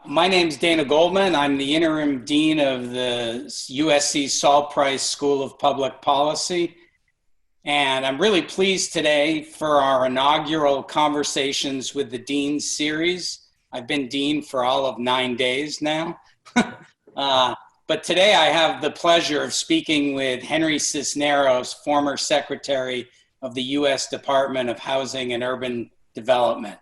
My name's Dana Goldman. I'm the Interim Dean of the USC Saul Price School of Public Policy. And I'm really pleased today for our inaugural Conversations with the Dean series. I've been Dean for all of 9 days now. But today I have the pleasure of speaking with Henry Cisneros, former Secretary of the U.S. Department of Housing and Urban Development.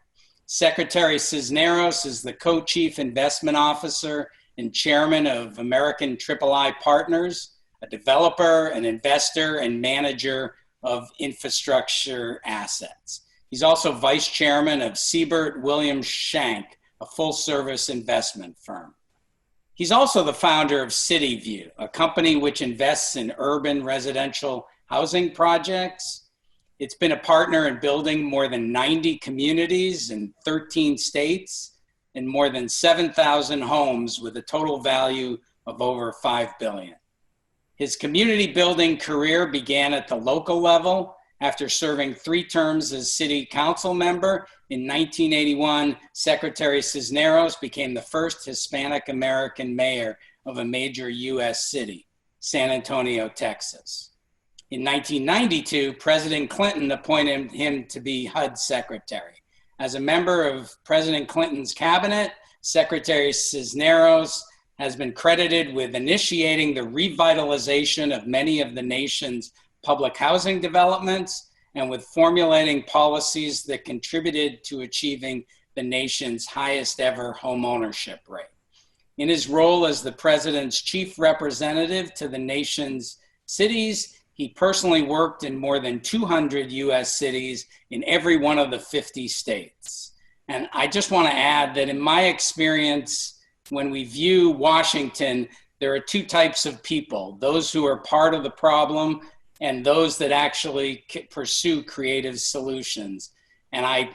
Secretary Cisneros is the co-chief investment officer and chairman of American III Partners, a developer, an investor, and manager of infrastructure assets. He's also vice chairman of Siebert Williams Shank, a full-service investment firm. He's also the founder of CityView, a company which invests in urban residential housing projects. It's been a partner in building more than 90 communities in 13 states and more than 7,000 homes with a total value of over $5 billion. His community building career began at the local level. After serving 3 terms as city council member in 1981, Secretary Cisneros became the first Hispanic American mayor of a major U.S. city, San Antonio, Texas. In 1992, President Clinton appointed him to be HUD secretary. As a member of President Clinton's cabinet, Secretary Cisneros has been credited with initiating the revitalization of many of the nation's public housing developments and with formulating policies that contributed to achieving the nation's highest ever homeownership rate. In his role as the president's chief representative to the nation's cities, he personally worked in more than 200 U.S. cities in every one of the 50 states. And I just want to add that in my experience, when we view Washington, there are 2 types of people: those who are part of the problem and those that actually pursue creative solutions. And I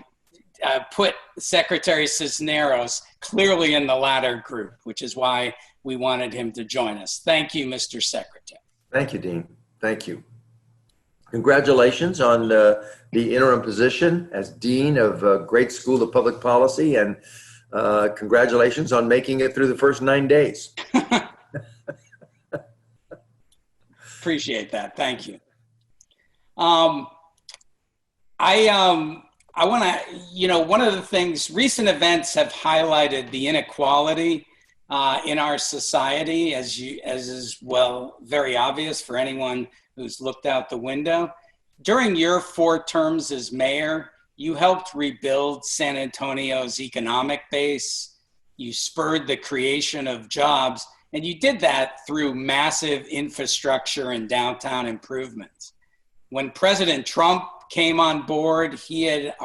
put Secretary Cisneros clearly in the latter group, which is why we wanted him to join us. Thank you, Mr. Secretary. Thank you, Dean. Thank you. Congratulations on the interim position as Dean of a great School of Public Policy, and congratulations on making it through the first 9 days. Appreciate that. Thank you. I want to, one of the things, recent events have highlighted the inequality in our society, as is well very obvious for anyone who's looked out the window. During your 4 terms as mayor, you helped rebuild San Antonio's economic base. You spurred the creation of jobs, and you did that through massive infrastructure and downtown improvements. When President Trump came on board, he had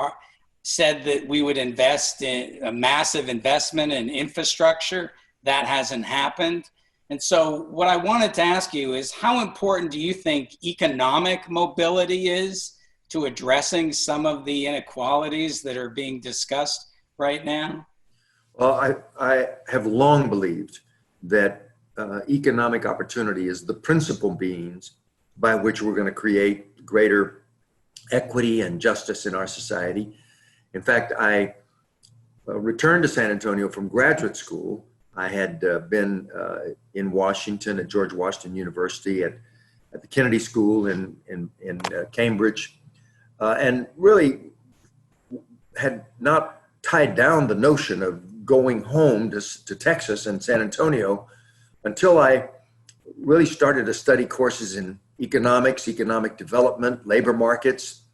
said that we would invest in a massive investment in infrastructure. That hasn't happened. And so what I wanted to ask you is, how important do you think economic mobility is to addressing some of the inequalities that are being discussed right now? Well, I have long believed that economic opportunity is the principal means by which we're going to create greater equity and justice in our society. In fact, I returned to San Antonio from graduate school. I had been in Washington at George Washington University, at the Kennedy School in Cambridge, and really had not tied down the notion of going home to Texas and San Antonio until I really started to study courses in economics, economic development, labor markets,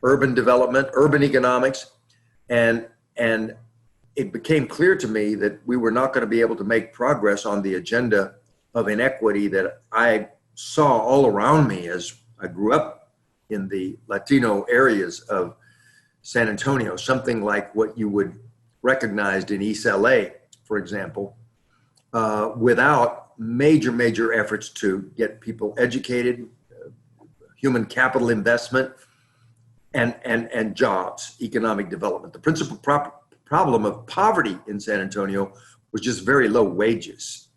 urban development, urban economics, and it became clear to me that we were not going to be able to make progress on the agenda of inequity that I saw all around me as I grew up in the Latino areas of San Antonio, something like what you would recognize in East LA, for example, without major efforts to get people educated, human capital investment, and jobs, economic development. The principal problem of poverty in San Antonio was just very low wages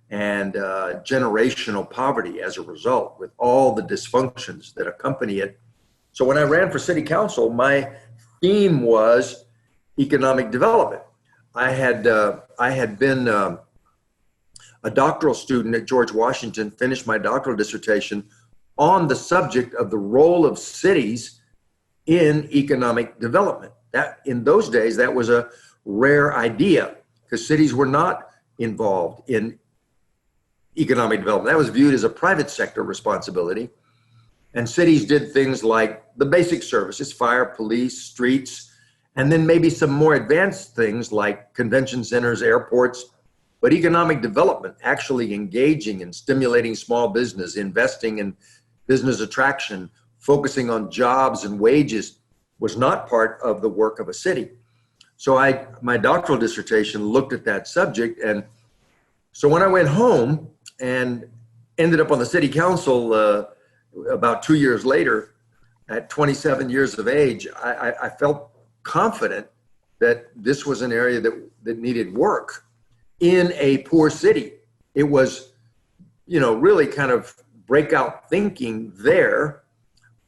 and generational poverty as a result, with all the dysfunctions that accompany it. So when I ran for city council, my theme was economic development. I had been a doctoral student at George Washington, finished my doctoral dissertation on the subject of the role of cities in economic development. That in those days, that was a rare idea because cities were not involved in economic development. That was viewed as a private sector responsibility. And cities did things like the basic services, fire, police, streets, and then maybe some more advanced things like convention centers, airports. But economic development, actually engaging and stimulating small business, investing in business attraction, focusing on jobs and wages, was not part of the work of a city. So my doctoral dissertation looked at that subject. And so when I went home and ended up on the city council about 2 years later, at 27 years of age, I felt confident that this was an area that needed work in a poor city. It was, really kind of breakout thinking there,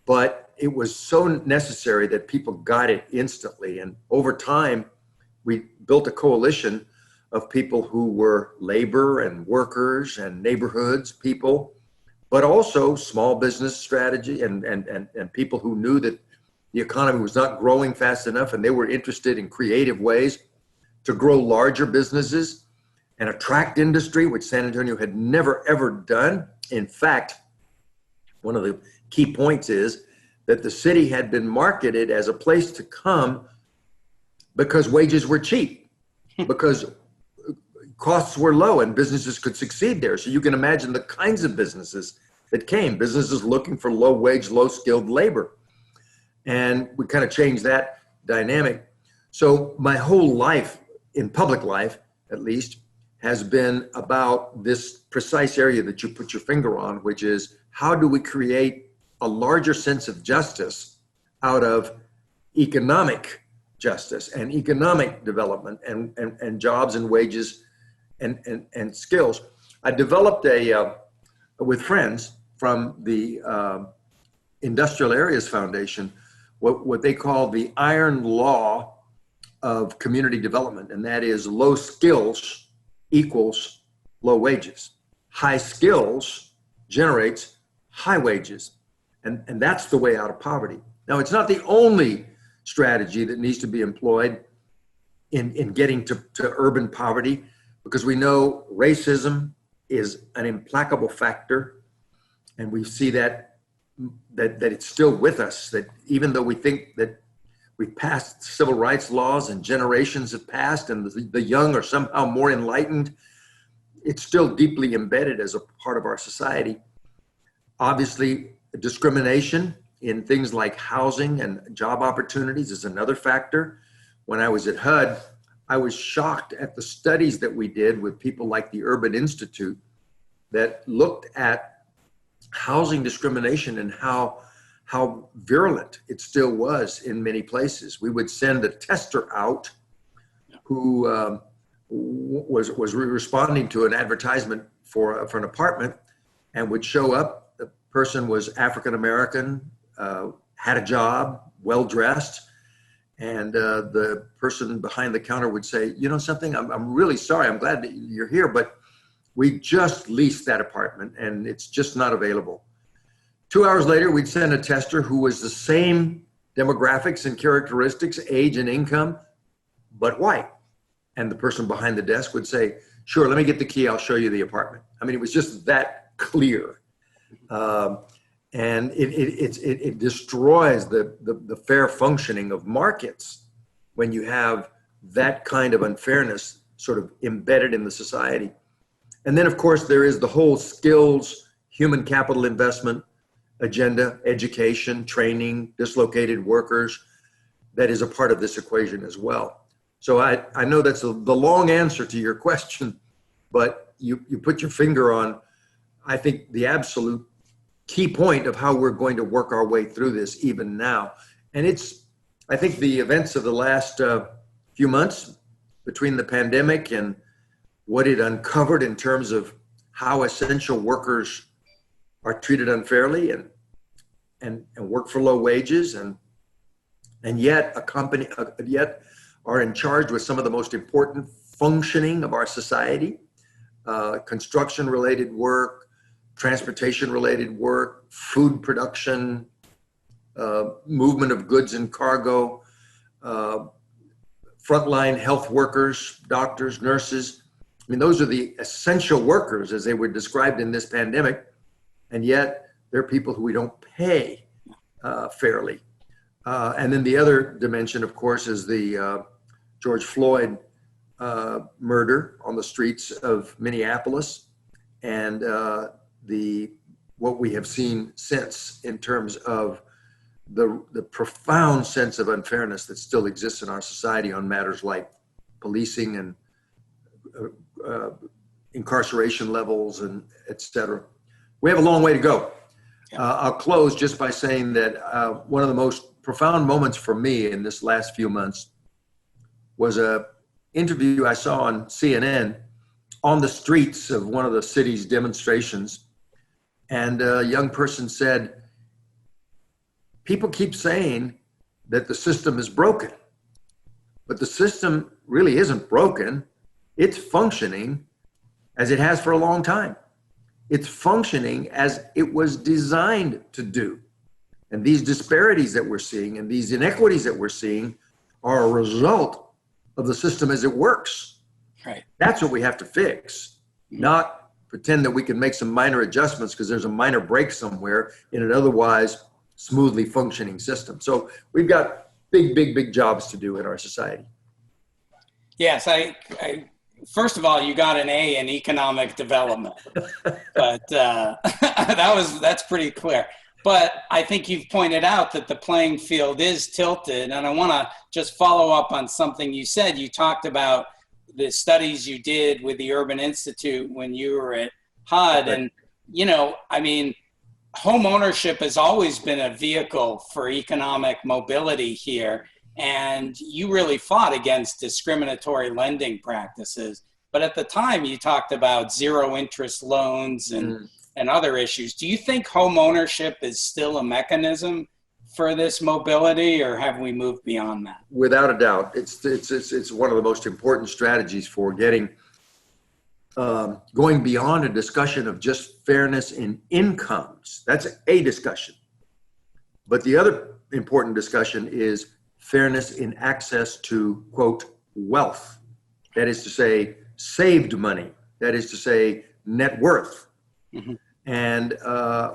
but it was so necessary that people got it instantly. And over time, we built a coalition of people who were labor and workers and neighborhoods people, but also small business strategy and people who knew that the economy was not growing fast enough and they were interested in creative ways to grow larger businesses and attract industry, which San Antonio had never, ever done. In fact, one of the key points is that the city had been marketed as a place to come because wages were cheap, because costs were low and businesses could succeed there. So you can imagine the kinds of businesses that came, businesses looking for low wage, low skilled labor. And we kind of changed that dynamic. So my whole life, in public life at least, has been about this precise area that you put your finger on, which is how do we create a larger sense of justice out of economic justice and economic development and jobs and wages and skills. I developed with friends from the Industrial Areas Foundation, what they call the iron law of community development, and that is low skills equals low wages. High skills generates high wages. And that's the way out of poverty. Now, it's not the only strategy that needs to be employed in getting to urban poverty, because we know racism is an implacable factor. And we see that it's still with us, that even though we think that we've passed civil rights laws and generations have passed and the young are somehow more enlightened, it's still deeply embedded as a part of our society. Obviously, discrimination in things like housing and job opportunities is another factor. When I was at HUD, I was shocked at the studies that we did with people like the Urban Institute that looked at housing discrimination and how virulent it still was in many places. We would send a tester out who was responding to an advertisement for an apartment and would show up. The person was African-American, had a job, well-dressed, and the person behind the counter would say, you know something, I'm really sorry, I'm glad that you're here, but we just leased that apartment and it's just not available. 2 hours later, we'd send a tester who was the same demographics and characteristics, age and income, but white. And the person behind the desk would say, sure, let me get the key, I'll show you the apartment. I mean, it was just that clear. And it destroys the fair functioning of markets when you have that kind of unfairness sort of embedded in the society. And then, of course, there is the whole skills, human capital investment agenda, education, training, dislocated workers, that is a part of this equation as well. So I know that's the long answer to your question, but you put your finger on, I think, the absolute key point of how we're going to work our way through this even now. And I think the events of the last few months between the pandemic and what it uncovered in terms of how essential workers are treated unfairly and work for low wages, and yet are in charge with some of the most important functioning of our society, construction-related work, transportation-related work, food production, movement of goods and cargo, frontline health workers, doctors, nurses. I mean, those are the essential workers as they were described in this pandemic, and yet they're people who we don't pay fairly. And then the other dimension, of course, is the George Floyd murder on the streets of Minneapolis, and what we have seen since in terms of the profound sense of unfairness that still exists in our society on matters like policing and incarceration levels and et cetera. We have a long way to go. I'll close just by saying that one of the most profound moments for me in this last few months was a interview I saw on CNN on the streets of one of the city's demonstrations. And a young person said, people keep saying that the system is broken, but the system really isn't broken. It's functioning as it has for a long time. It's functioning as it was designed to do. And these disparities that we're seeing and these inequities that we're seeing are a result of the system as it works. Right. That's what we have to fix, not pretend that we can make some minor adjustments because there's a minor break somewhere in an otherwise smoothly functioning system. So we've got big jobs to do in our society. Yes, I first of all, you got an A in economic development, but that's pretty clear. But I think you've pointed out that the playing field is tilted, and I want to just follow up on something you said. You talked about the studies you did with the Urban Institute when you were at HUD, and I mean, home ownership has always been a vehicle for economic mobility here. And you really fought against discriminatory lending practices. But at the time, you talked about zero interest loans and other issues. Do you think home ownership is still a mechanism for this mobility, or have we moved beyond that? Without a doubt, it's one of the most important strategies for getting going beyond a discussion of just fairness in incomes. That's a discussion. But the other important discussion is fairness in access to, quote, wealth. That is to say, saved money. That is to say, net worth. Mm-hmm. And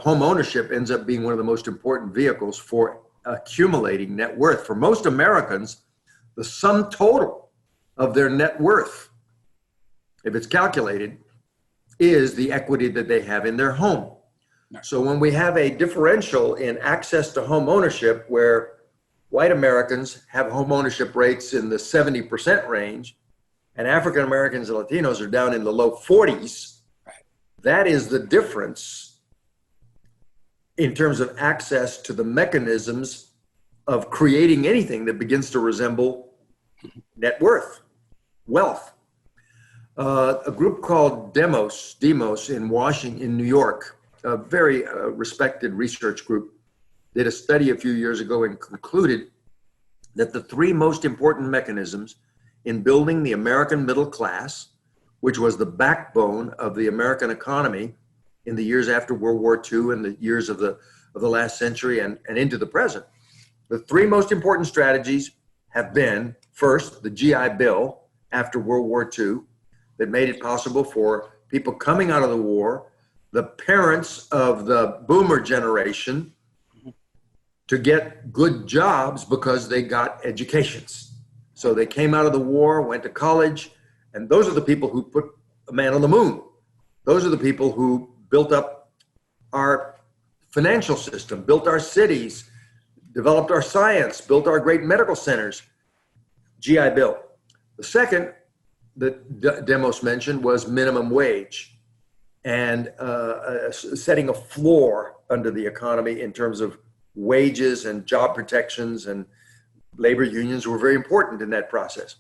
home ownership ends up being one of the most important vehicles for accumulating net worth. For most Americans, the sum total of their net worth, if it's calculated, is the equity that they have in their home. So when we have a differential in access to home ownership where white Americans have home ownership rates in the 70% range, and African Americans and Latinos are down in the low 40s. Right. That is the difference in terms of access to the mechanisms of creating anything that begins to resemble net worth, wealth. A group called Demos in Washington, in New York, a very respected research group, did a study a few years ago and concluded that the three most important mechanisms in building the American middle class, which was the backbone of the American economy in the years after World War II and the years of the last century and into the present, the three most important strategies have been, first, the GI Bill after World War II that made it possible for people coming out of the war, the parents of the boomer generation, to get good jobs because they got educations. So they came out of the war, went to college, and those are the people who put a man on the moon. Those are the people who built up our financial system, built our cities, developed our science, built our great medical centers. GI Bill. The second that Demos mentioned was minimum wage and setting a floor under the economy in terms of wages and job protections, and labor unions were very important in that process.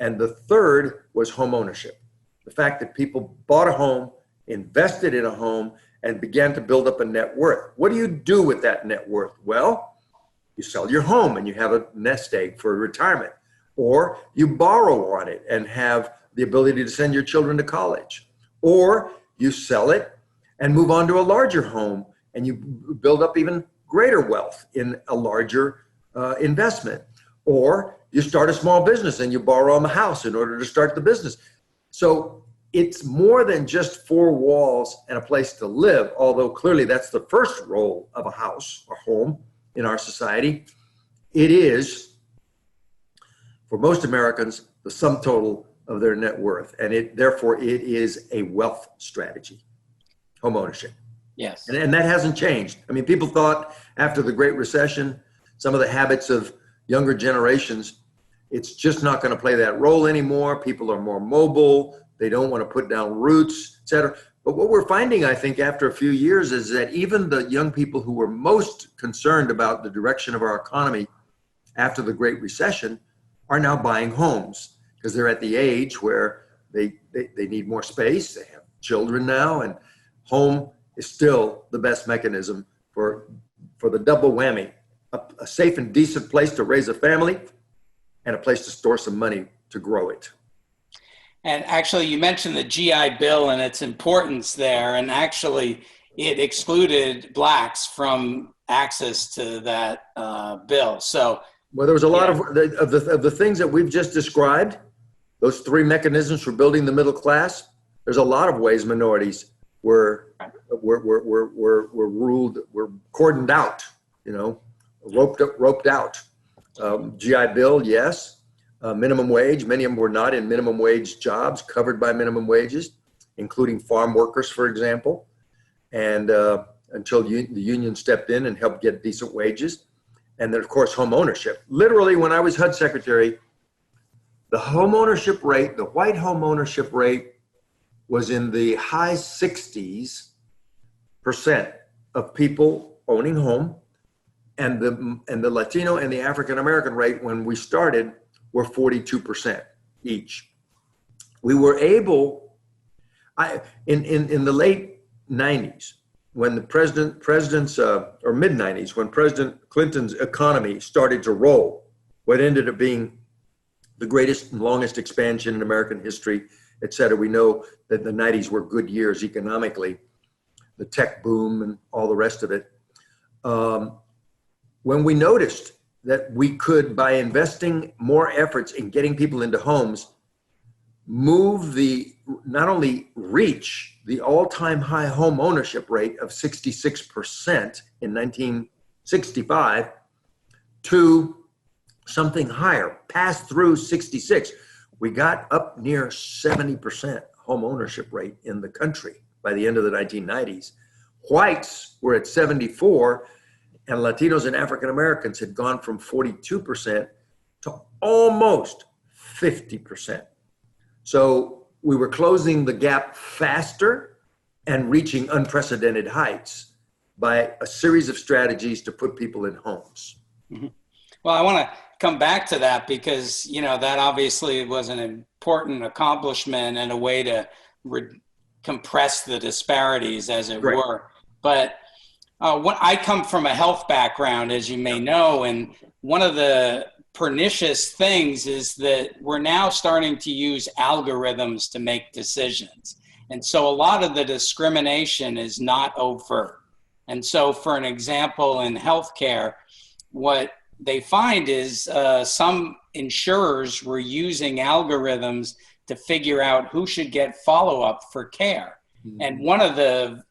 And the third was home ownership. The fact that people bought a home, invested in a home, and began to build up a net worth. What do you do with that net worth? Well, you sell your home and you have a nest egg for retirement. or you borrow on it and have the ability to send your children to college, or you sell it and move on to a larger home and you build up even greater wealth in a larger investment, or you start a small business and you borrow on the house in order to start the business. So it's more than just four walls and a place to live, although clearly that's the first role of a house, a home in our society. It is, for most Americans, the sum total of their net worth, and therefore it is a wealth strategy, home ownership. Yes. And that hasn't changed. I mean, people thought after the Great Recession, some of the habits of younger generations, it's just not going to play that role anymore. People are more mobile. They don't want to put down roots, et cetera. But what we're finding, I think, after a few years is that even the young people who were most concerned about the direction of our economy after the Great Recession are now buying homes because they're at the age where they need more space. They have children now, and home is still the best mechanism for the double whammy, a safe and decent place to raise a family and a place to store some money to grow it. And actually, you mentioned the GI Bill and its importance there, and actually it excluded blacks from access to that bill. So, well, there was a lot of the things that we've just described, those three mechanisms for building the middle class. There's a lot of ways minorities were ruled, were cordoned out, roped out. GI Bill, yes. Minimum wage, many of them were not in minimum wage jobs covered by minimum wages, including farm workers, for example. And until the union stepped in and helped get decent wages. And then, of course, home ownership. Literally, when I was HUD secretary, the home ownership rate, the white home ownership rate was in the high 60% of people owning home. And the Latino and the African American rate when we started were 42% each. We were able, in the late 90s, when the president's or mid 90s, when President Clinton's economy started to roll, what ended up being the greatest and longest expansion in American history, et cetera. We know that the 90s were good years economically, the tech boom and all the rest of it. When we noticed that we could, by investing more efforts in getting people into homes, not only reach the all-time high home ownership rate of 66% in 1965 to something higher, passed through 66. We got up near 70% home ownership rate in the country by the end of the 1990s. Whites were at 74%. And Latinos and African Americans had gone from 42% to almost 50%. So we were closing the gap faster and reaching unprecedented heights by a series of strategies to put people in homes. Mm-hmm. Well, I want to come back to that because, that obviously was an important accomplishment and a way to compress the disparities, as it were. But I come from a health background, as you may know, and one of the pernicious things is that we're now starting to use algorithms to make decisions. And so a lot of the discrimination is not overt. And so, for an example, in healthcare, what they find is some insurers were using algorithms to figure out who should get follow-up for care. Mm-hmm. And one of the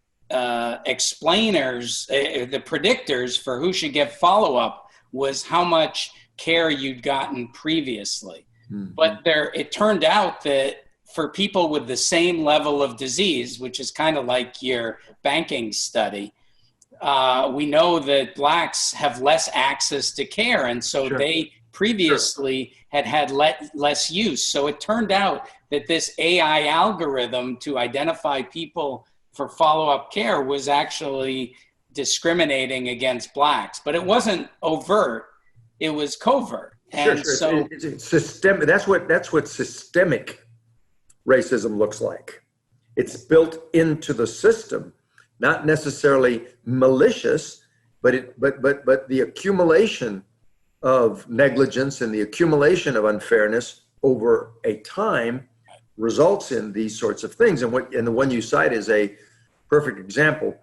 explainers, the predictors for who should get follow-up was how much care you'd gotten previously. Mm-hmm. But it turned out that for people with the same level of disease, which is kind of like your banking study, we know that blacks have less access to care. And so they previously had less use. So it turned out that this AI algorithm to identify people for follow-up care was actually discriminating against blacks, but it wasn't overt; it was covert. And so it's systemic. That's what systemic racism looks like. It's built into the system, not necessarily malicious, but the accumulation of negligence and the accumulation of unfairness over a time results in these sorts of things. And the one you cite is a perfect example.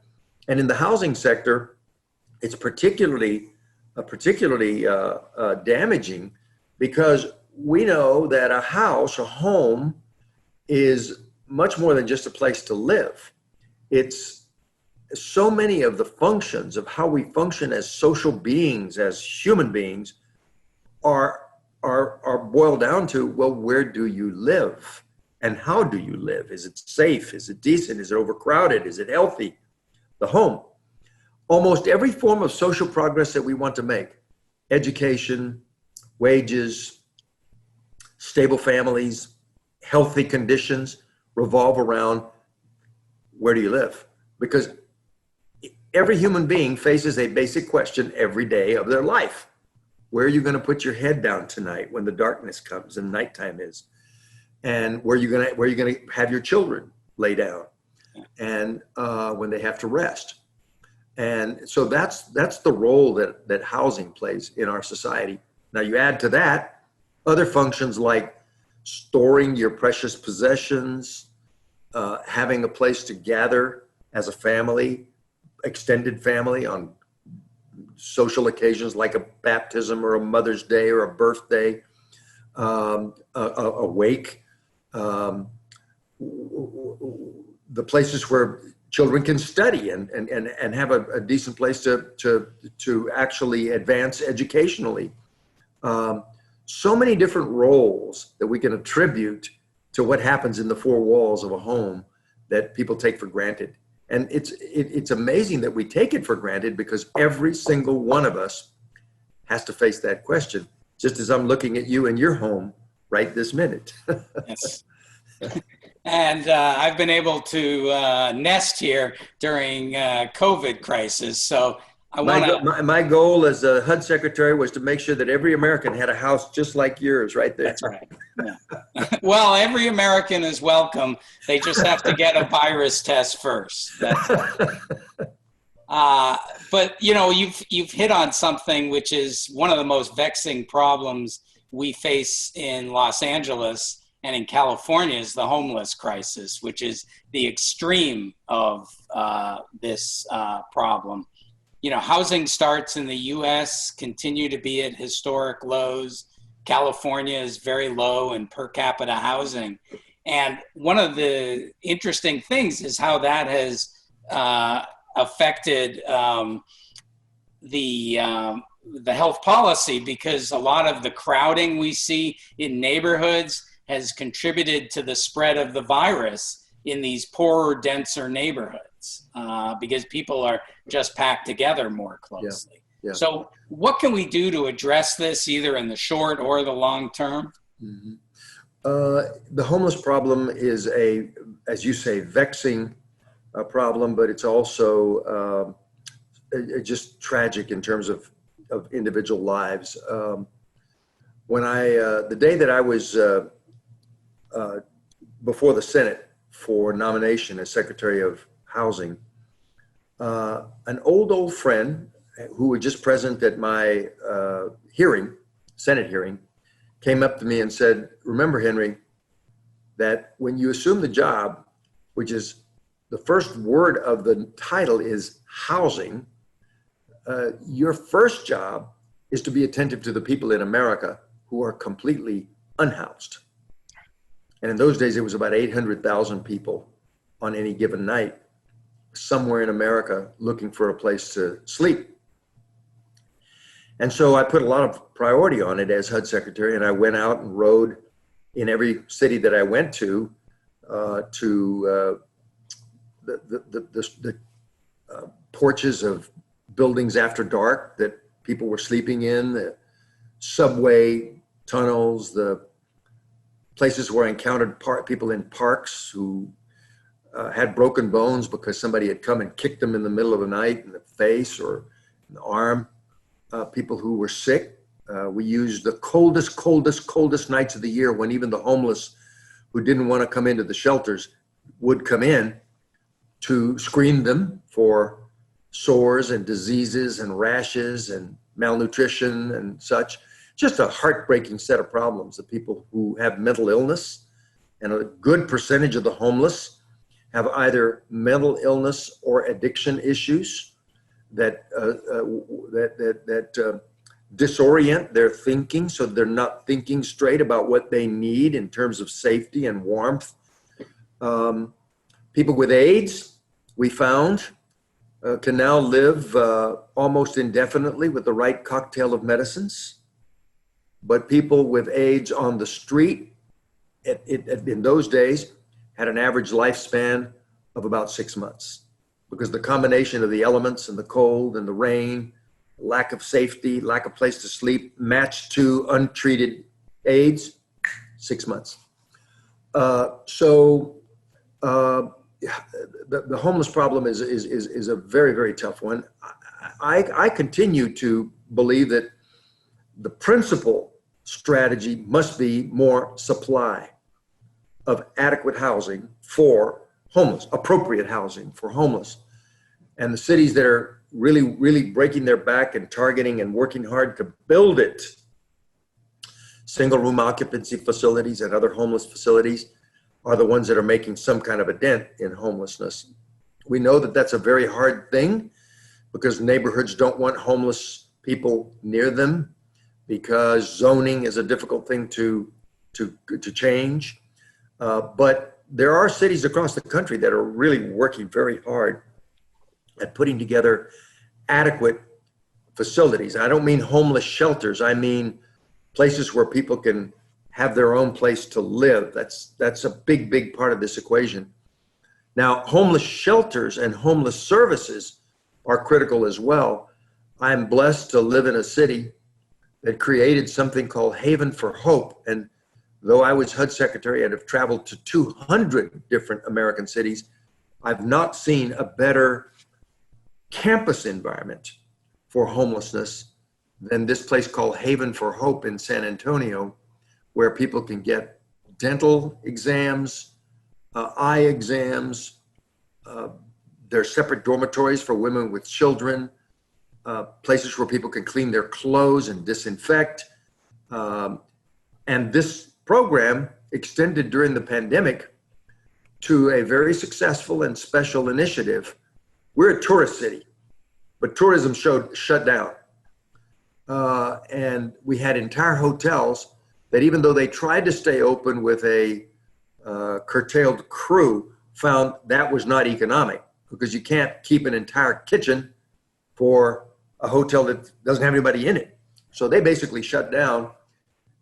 And in the housing sector, it's particularly damaging because we know that a house, a home, is much more than just a place to live. It's so many of the functions of how we function as social beings, as human beings, are boiled down to, well, where do you live and how do you live? Is it safe? Is it decent? Is it overcrowded? Is it healthy? The home. Almost every form of social progress that we want to make, education, wages, stable families, healthy conditions, revolve around where do you live? Because every human being faces a basic question every day of their life. Where are you going to put your head down tonight when the darkness comes and nighttime is? And where are you going to have your children lay down and when they have to rest? And so that's the role that housing plays in our society. Now you add to that other functions like storing your precious possessions, having a place to gather as a family, extended family on social occasions like a baptism or a Mother's Day or a birthday, a wake, the places where children can study and have a decent place to actually advance educationally. So many different roles that we can attribute to what happens in the four walls of a home that people take for granted. And it's amazing that we take it for granted because every single one of us has to face that question, just as I'm looking at you in your home right this minute. Yes. And I've been able to nest here during COVID crisis. So I want to. My goal as a HUD secretary was to make sure that every American had a house just like yours right there. That's right. Yeah. Well, every American is welcome. They just have to get a virus test first. That's but you've hit on something which is one of the most vexing problems we face in Los Angeles and in California is the homeless crisis, which is the extreme of this problem. Housing starts in the U.S. continue to be at historic lows. California is very low in per capita housing. And one of the interesting things is how that has affected the health policy, because a lot of the crowding we see in neighborhoods has contributed to the spread of the virus in these poorer, denser neighborhoods because people are just packed together more closely. Yeah. Yeah. So what can we do to address this either in the short or the long term? Mm-hmm. The homeless problem is as you say, vexing problem, but it's also just tragic in terms of individual lives. When the day that I was before the Senate for nomination as Secretary of Housing, an old friend who was just present at my Senate hearing, came up to me and said, "Remember, Henry, that when you assume the job, which is the first word of the title is housing, your first job is to be attentive to the people in America who are completely unhoused." And in those days, it was about 800,000 people on any given night, somewhere in America looking for a place to sleep. And so I put a lot of priority on it as HUD secretary, and I went out and rode in every city that I went to the porches of buildings after dark that people were sleeping in, the subway tunnels, the places where I encountered people in parks who had broken bones because somebody had come and kicked them in the middle of the night in the face or in the arm. People who were sick. We used the coldest nights of the year when even the homeless who didn't want to come into the shelters would come in to screen them for sores and diseases and rashes and malnutrition and such. Just a heartbreaking set of problems. The people who have mental illness, and a good percentage of the homeless have either mental illness or addiction issues that disorient their thinking, so they're not thinking straight about what they need in terms of safety and warmth. People with AIDS, we found, can now live almost indefinitely with the right cocktail of medicines. But people with AIDS on the street in those days had an average lifespan of about 6 months, because the combination of the elements and the cold and the rain, lack of safety, lack of place to sleep, matched to untreated AIDS, 6 months. The homeless problem is a very, very tough one. I continue to believe that the principal strategy must be more supply of adequate housing for homeless, appropriate housing for homeless. And the cities that are really breaking their back and targeting and working hard to build it, single room occupancy facilities and other homeless facilities, are the ones that are making some kind of a dent in homelessness. We know that that's a very hard thing, because neighborhoods don't want homeless people near them, because zoning is a difficult thing to change. But there are cities across the country that are really working very hard at putting together adequate facilities. I don't mean homeless shelters. I mean places where people can have their own place to live. That's a big part of this equation. Now, homeless shelters and homeless services are critical as well. I'm blessed to live in a city that created something called Haven for Hope. And though I was HUD secretary and have traveled to 200 different American cities, I've not seen a better campus environment for homelessness than this place called Haven for Hope in San Antonio, where people can get dental exams, eye exams. There are separate dormitories for women with children, places where people can clean their clothes and disinfect. And this program extended during the pandemic to a very successful and special initiative. We're a tourist city, but tourism shut down. And we had entire hotels that, even though they tried to stay open with a curtailed crew, found that was not economic, because you can't keep an entire kitchen for a hotel that doesn't have anybody in it. So they basically shut down,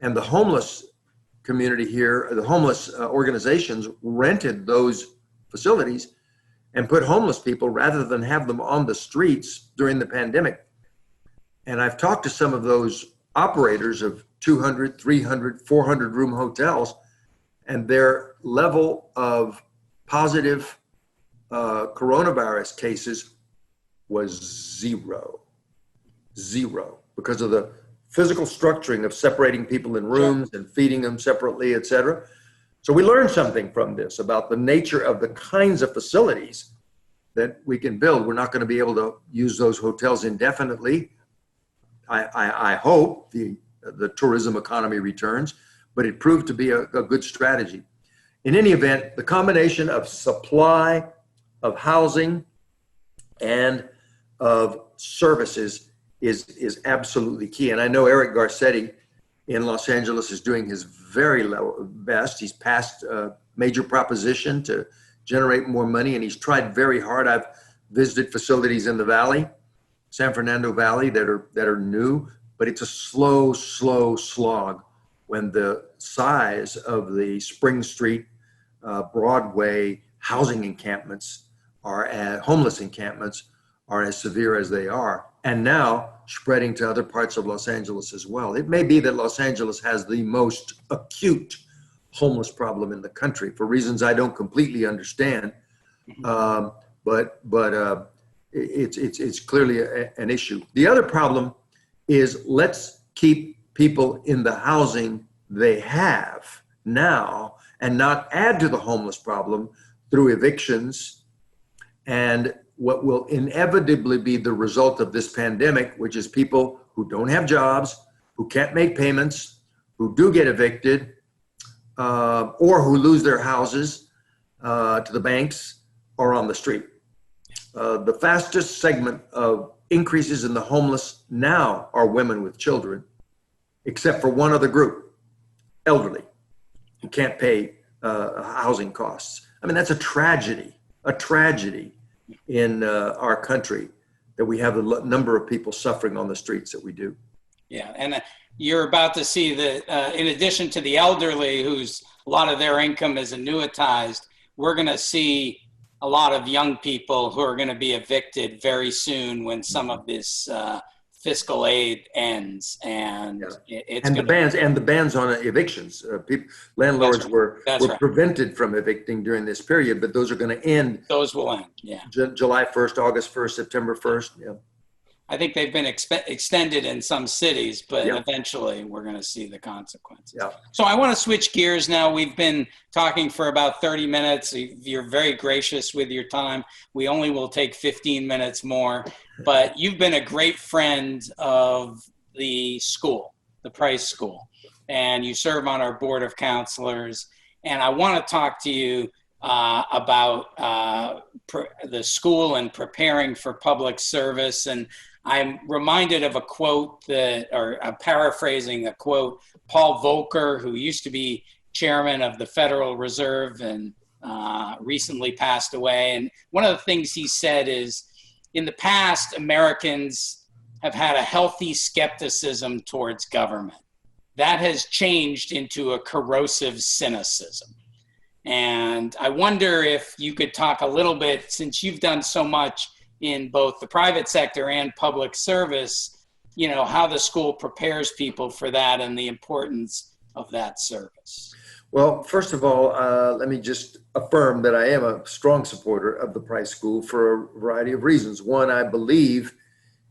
and the homeless community here, the homeless organizations rented those facilities and put homeless people, rather than have them on the streets during the pandemic. And I've talked to some of those operators of 200, 300, 400 room hotels, and their level of positive coronavirus cases was zero, because of the physical structuring of separating people in rooms and feeding them separately, et cetera. So we learned something from this about the nature of the kinds of facilities that we can build. We're not going to be able to use those hotels indefinitely. I hope the tourism economy returns, but it proved to be a good strategy. In any event, the combination of supply, of housing, and of services is absolutely key. And I know Eric Garcetti in Los Angeles is doing his very best. He's passed a major proposition to generate more money, and he's tried very hard. I've visited facilities in the Valley, San Fernando Valley, that are new, but it's a slow slog when the size of the Spring Street, Broadway housing encampments homeless encampments are as severe as they are, and now spreading to other parts of Los Angeles as well. It may be that Los Angeles has the most acute homeless problem in the country, for reasons I don't completely understand, but it's clearly an issue. The other problem is, let's keep people in the housing they have now and not add to the homeless problem through evictions and what will inevitably be the result of this pandemic, which is people who don't have jobs, who can't make payments, who do get evicted, or who lose their houses to the banks or on the street. The fastest segment of increases in the homeless now are women with children, except for one other group, elderly, who can't pay housing costs. I mean, that's a tragedy in our country that we have the number of people suffering on the streets that we do. Yeah, and you're about to see that in addition to the elderly, whose a lot of their income is annuitized, we're going to see a lot of young people who are going to be evicted very soon when some of this fiscal aid ends, and it's and the bans on evictions. Landlords were prevented from evicting during this period, but those are going to end. Those will end. Yeah. July 1st, August 1st, September 1st. Yeah. I think they've been extended in some cities, but eventually we're going to see the consequences. Yeah. So I want to switch gears now. We've been talking for about 30 minutes. You're very gracious with your time. We only will take 15 minutes more, but you've been a great friend of the school, the Price School, and you serve on our board of counselors. And I want to talk to you about the school and preparing for public service. And I'm reminded of a quote paraphrasing a quote, Paul Volcker, who used to be chairman of the Federal Reserve and recently passed away. And one of the things he said is, in the past, Americans have had a healthy skepticism towards government. That has changed into a corrosive cynicism. And I wonder if you could talk a little bit, since you've done so much in both the private sector and public service, how the school prepares people for that and the importance of that service. Well, first of all, let me just affirm that I am a strong supporter of the Price School for a variety of reasons. One, I believe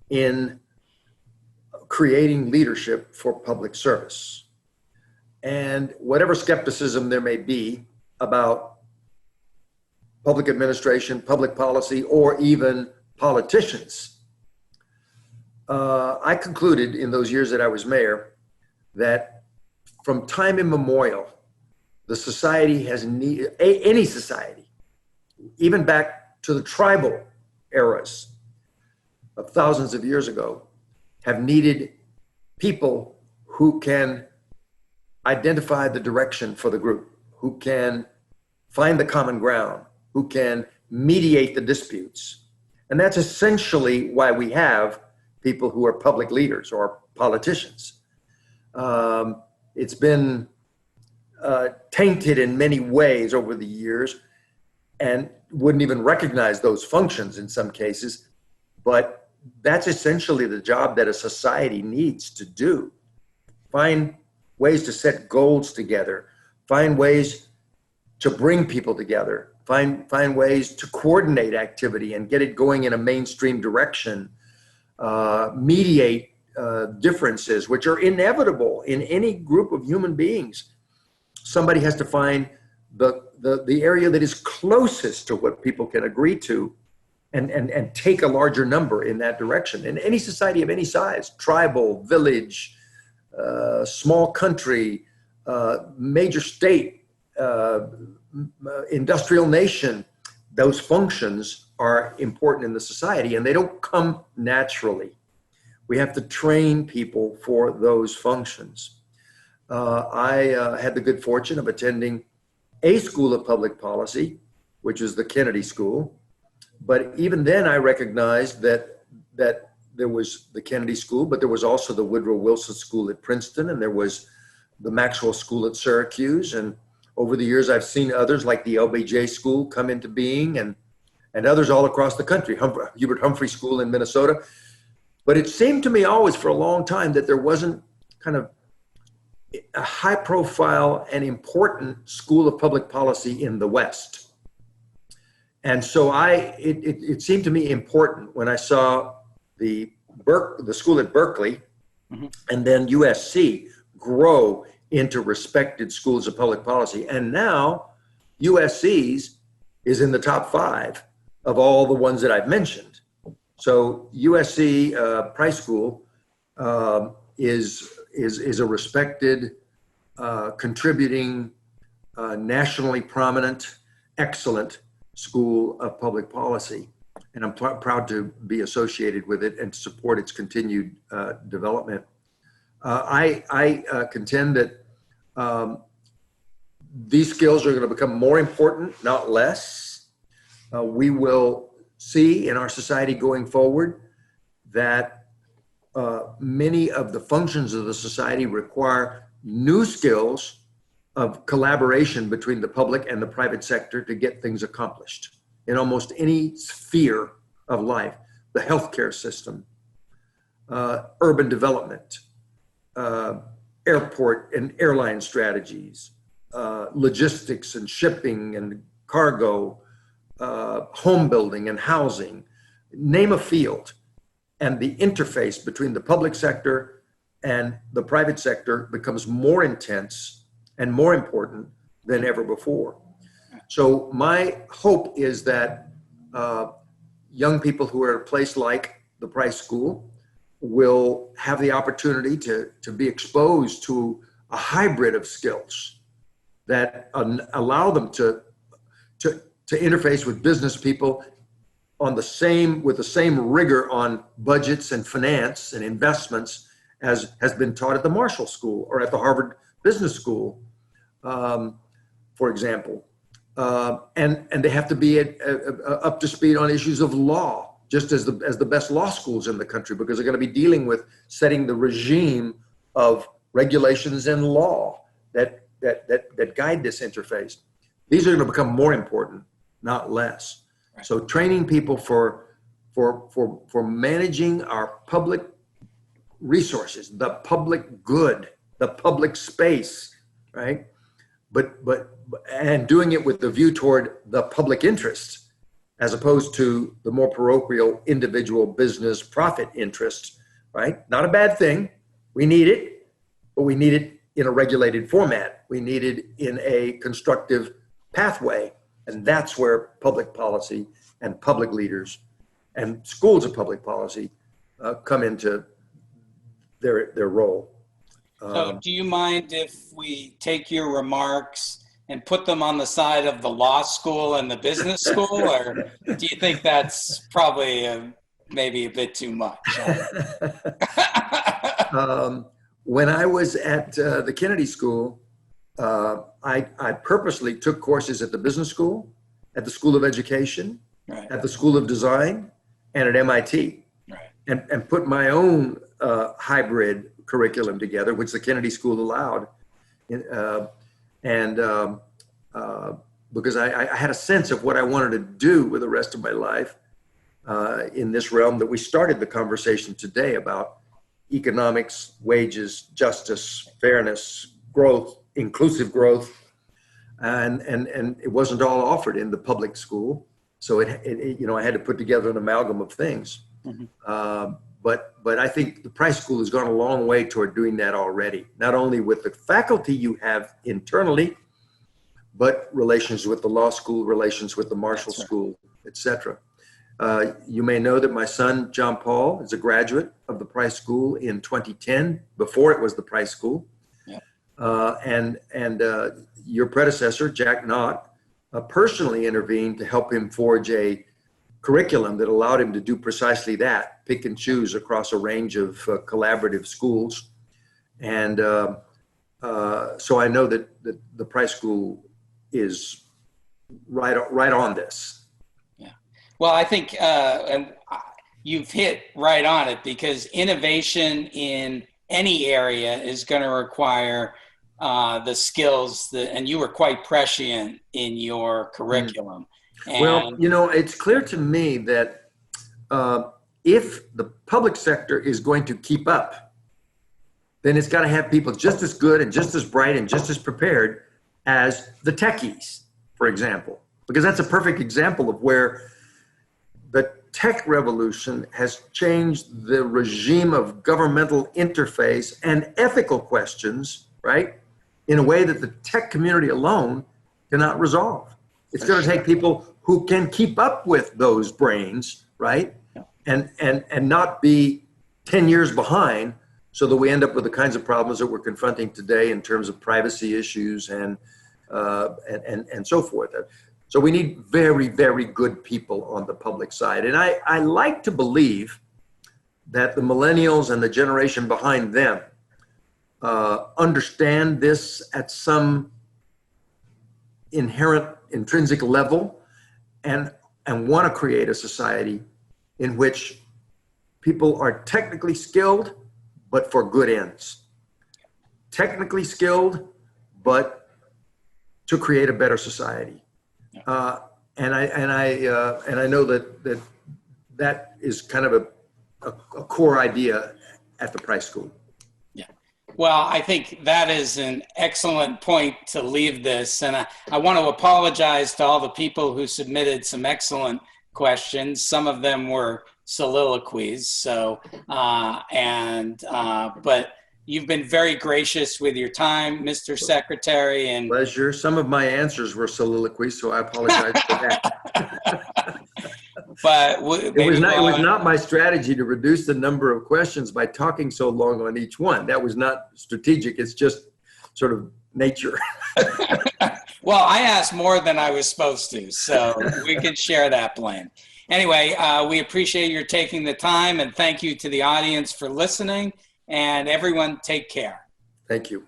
in creating leadership for public service. And whatever skepticism there may be about public administration, public policy, or even politicians, I concluded in those years that I was mayor that from time immemorial, the society has needed, any society, even back to the tribal eras of thousands of years ago, have needed people who can identify the direction for the group, who can find the common ground, who can mediate the disputes. And that's essentially why we have people who are public leaders or politicians. It's been tainted in many ways over the years and wouldn't even recognize those functions in some cases, but that's essentially the job that a society needs to do. Find ways to set goals together, find ways to bring people together, find ways to coordinate activity and get it going in a mainstream direction, mediate differences, which are inevitable in any group of human beings. Somebody has to find the area that is closest to what people can agree to and take a larger number in that direction. In any society of any size, tribal, village, small country, major state, industrial nation, those functions are important in the society and they don't come naturally. We have to train people for those functions. I had the good fortune of attending a school of public policy, which is the Kennedy School. But even then I recognized that there was the Kennedy School, but there was also the Woodrow Wilson School at Princeton, and there was the Maxwell School at Syracuse. And over the years, I've seen others like the LBJ School come into being and others all across the country, Hubert Humphrey School in Minnesota. But it seemed to me always for a long time that there wasn't kind of a high profile and important school of public policy in the West. And so it seemed to me important when I saw the school at Berkeley and then USC grow into respected schools of public policy. And now USC's is in the top 5 of all the ones that I've mentioned. So USC Price School is a respected, contributing, nationally prominent, excellent school of public policy. And I'm proud to be associated with it and support its continued development. I contend that these skills are going to become more important, not less. We will see in our society going forward that many of the functions of the society require new skills of collaboration between the public and the private sector to get things accomplished in almost any sphere of life. The healthcare system, urban development, airport and airline strategies, logistics and shipping and cargo, home building and housing, name a field. And the interface between the public sector and the private sector becomes more intense and more important than ever before. So my hope is that young people who are at a place like the Price School will have the opportunity to be exposed to a hybrid of skills that allow them to interface with business people with the same rigor on budgets and finance and investments as has been taught at the Marshall School or at the Harvard Business School, for example. And they have to be up to speed on issues of law, just as the best law schools in the country, because they're going to be dealing with setting the regime of regulations and law that guide this interface. These are going to become more important, not less. Right. So training people for managing our public resources, the public good, the public space, right? And doing it with the view toward the public interest, as opposed to the more parochial individual business profit interests, right? Not a bad thing. We need it, but we need it in a regulated format. We need it in a constructive pathway. And that's where public policy and public leaders and schools of public policy come into their role. So do you mind if we take your remarks and put them on the side of the law school and the business school, or do you think that's probably maybe a bit too much? When I was at the Kennedy School, I purposely took courses at the business school, at the School of Education, right, at the School of Design, and at MIT, right, and put my own hybrid curriculum together, which the Kennedy School allowed. Because I had a sense of what I wanted to do with the rest of my life in this realm that we started the conversation today about: economics, wages, justice, fairness, growth, inclusive growth. And it wasn't all offered in the public school. So I had to put together an amalgam of things. Mm-hmm. But I think the Price School has gone a long way toward doing that already, not only with the faculty you have internally, but relations with the law school, relations with the Marshall School, et cetera. You may know that my son, John Paul, is a graduate of the Price School in 2010, before it was the Price School. Yeah. And your predecessor, Jack Knott, personally intervened to help him forge a curriculum that allowed him to do precisely that, pick and choose across a range of collaborative schools. And so I know that the Price School is right on this. Yeah. Well, I think and you've hit right on it, because innovation in any area is going to require the skills and you were quite prescient in your curriculum. Well, it's clear to me that if the public sector is going to keep up, then it's got to have people just as good and just as bright and just as prepared as the techies, for example, because that's a perfect example of where the tech revolution has changed the regime of governmental interface and ethical questions, right, in a way that the tech community alone cannot resolve. It's going to take people who can keep up with those brains, right? And not be 10 years behind, so that we end up with the kinds of problems that we're confronting today in terms of privacy issues and so forth. So we need very, very good people on the public side. And I like to believe that the millennials and the generation behind them understand this at some inherent, intrinsic level, and want to create a society in which people are technically skilled, but for good ends. Technically skilled, but to create a better society. And I know that is kind of a core idea at the Price School. Yeah. Well, I think that is an excellent point to leave this. And I want to apologize to all the people who submitted some excellent questions. Some of them were soliloquies. So, but you've been very gracious with your time, Mr. Secretary. And pleasure. Some of my answers were soliloquies, so I apologize for that. But it was not my strategy to reduce the number of questions by talking so long on each one. That was not strategic. It's just sort of nature. Well, I asked more than I was supposed to, so we can share that blame. Anyway, we appreciate your taking the time, and thank you to the audience for listening. And everyone, take care. Thank you.